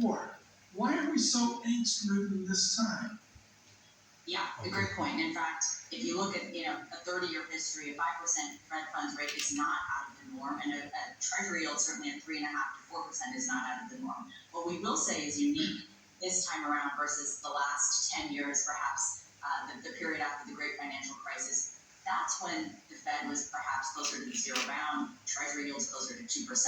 before. Why are we so angst-ridden this time? Yeah, a great point. In fact, if you look at a 30-year history, a 5% Fed funds rate is not out of the norm, and a Treasury yield certainly at 3.5% to 4% is not out of the norm. What we will say is unique this time around versus the last 10 years, perhaps the period after the Great Financial Crisis. That's when the Fed was perhaps closer to the zero bound, Treasury yields closer to 2%.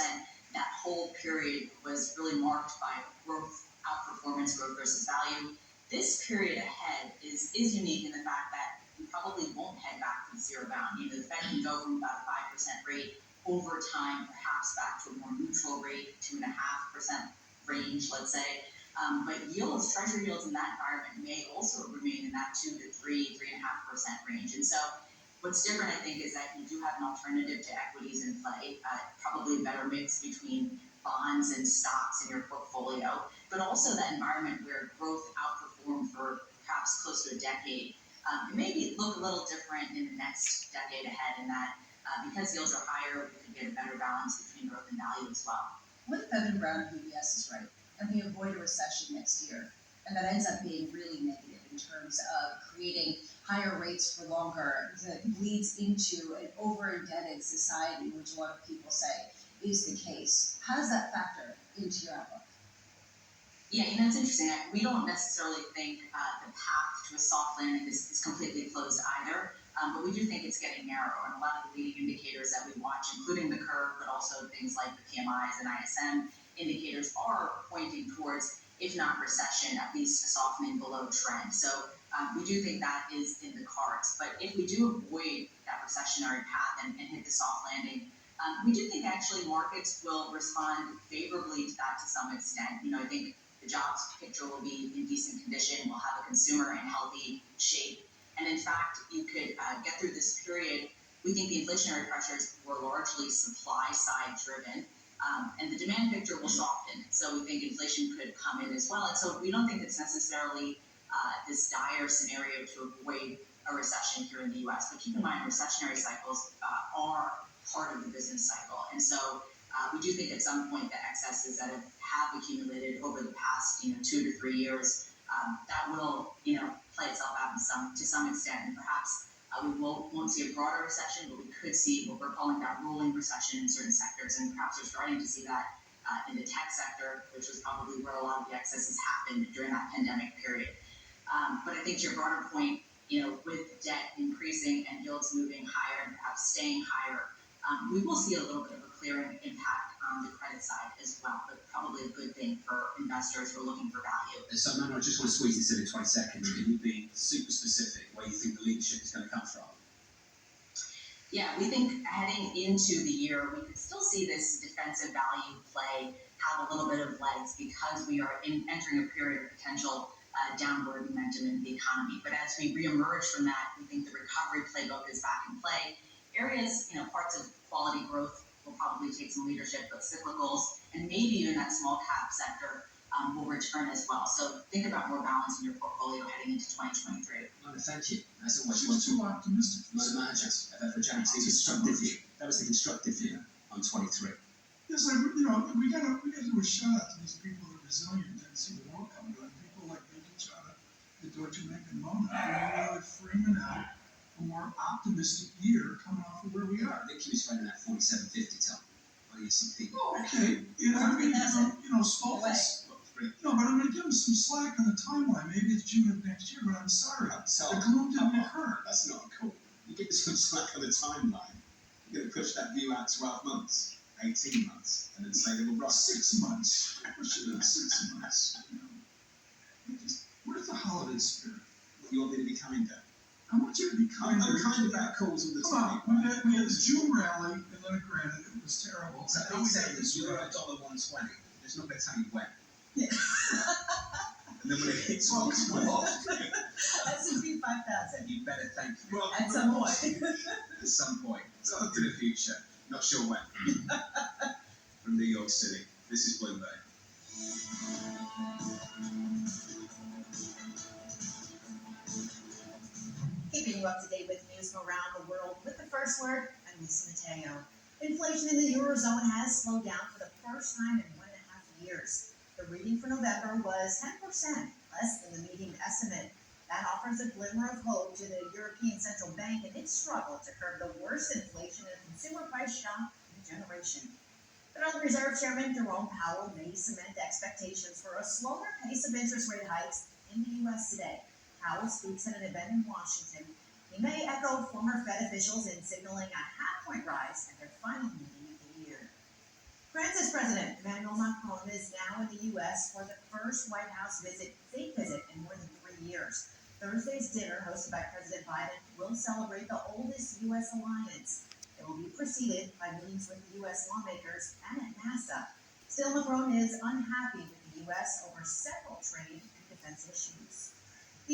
That whole period was really marked by growth, outperformance, growth versus value. This period ahead is unique in the fact that we probably won't head back to the zero bound. The Fed can go from about a 5% rate over time, perhaps back to a more neutral rate, 2.5% range, let's say. But yields, Treasury yields in that environment may also remain in that 2 to 3.5% range. And so what's different, I think, is that you do have an alternative to equities in play, probably a better mix between bonds and stocks in your portfolio, but also that environment where growth outperformed for perhaps close to a decade. It may look a little different in the next decade ahead in that because yields are higher, we could get a better balance between growth and value as well. What if Evan Brown of UBS is right, and we avoid a recession next year, and that ends up being really negative in terms of creating higher rates for longer that leads into an over-indebted society, which a lot of people say is the case? How does that factor into your outlook? Yeah, it's interesting. We don't necessarily think the path to a soft landing is completely closed either, but we do think it's getting narrower. And a lot of the leading indicators that we watch, including the curve, but also things like the PMIs and ISM indicators, are pointing towards, if not recession, at least a softening below trend. So we do think that is in the cards. But if we do avoid that recessionary path and hit the soft landing, we do think actually markets will respond favorably to that to some extent. I think the jobs picture will be in decent condition. We'll have a consumer in healthy shape. And in fact, you could get through this period. We think the inflationary pressures were largely supply side driven, and the demand picture will soften. So we think inflation could come in as well. And so we don't think it's necessarily this dire scenario to avoid a recession here in the US. But keep in mind, recessionary cycles are part of the business cycle. And so we do think at some point the excesses that have accumulated over the past 2 to 3 years, that will play itself out to some extent. And perhaps we won't see a broader recession, but we could see what we're calling that rolling recession in certain sectors. And perhaps we're starting to see that in the tech sector, which was probably where a lot of the excesses happened during that pandemic period. But I think to your broader point, with debt increasing and yields moving higher and perhaps staying higher, we will see a little bit of a clearing impact on the credit side as well, but probably a good thing for investors who are looking for value. So, Manuel, I just want to squeeze this in 20 seconds. Can you be super specific where you think the leadership is going to come from? Yeah, we think heading into the year, we could still see this defensive value play have a little bit of legs because we are entering a period of potential downward momentum in the economy. But as we reemerge from that, we think the recovery playbook is back in play. Areas, parts of quality growth will probably take some leadership, but cyclicals and maybe even that small cap sector will return as well. So think about more balance in your portfolio heading into 2023. Well, thank you. That's what you want to. Too optimistic. Not a manager. For James, the constructive view. That was the constructive view on 23. Yes, we gotta do a shout out to these people that are resilient and didn't see the world coming. People like Vicky Chada, the Deutsche Bank and Mona, really framing out a more optimistic year coming off of where we are. I think he was framing that 47.50 Tom. By the S&P. Oh, okay. Stoltz. No, but I'm going to give him some slack on the timeline. Maybe it's June of next year, but I'm sorry. The gloom didn't occur. That's not cool. You give some slack on the timeline. You're going to push that view out 12 months, 18 months, and then say they will run 6 months. Push it out 6 months. Where's the holiday spirit? You want me to be kinder? I want you to be kinder. I'm kind about calls all the time. Come on, we had the June rally, and then granted, it was terrible. So they say that you're $1.20. It's not going to tell you when. Yeah. And then when it hits off, S&P 5,000. You better thank me. Well, at some point. At some point. So up to the future. Not sure when. From New York City. This is Bloomberg. Keeping you up to date with news from around the world with the first word, I'm Lisa Mateo. Inflation in the Eurozone has slowed down for the first time in 1.5 years. The The reading for November was 10% less than the median estimate. That offers a glimmer of hope to the European Central Bank in its struggle to curb the worst inflation and consumer price shock in a generation. Federal Reserve Chairman Jerome Powell may cement expectations for a slower pace of interest rate hikes in the U.S. today. Powell speaks at an event in Washington. He may echo former Fed officials in signaling a half-point rise at their final meeting of the year. France's President Emmanuel Macron is now in the U.S. for the first White House state visit in more than 3 years. Thursday's dinner, hosted by President Biden, will celebrate the oldest U.S. alliance. It will be preceded by meetings with U.S. lawmakers and at NASA. Still, Macron is unhappy with the U.S. over several trade and defense issues.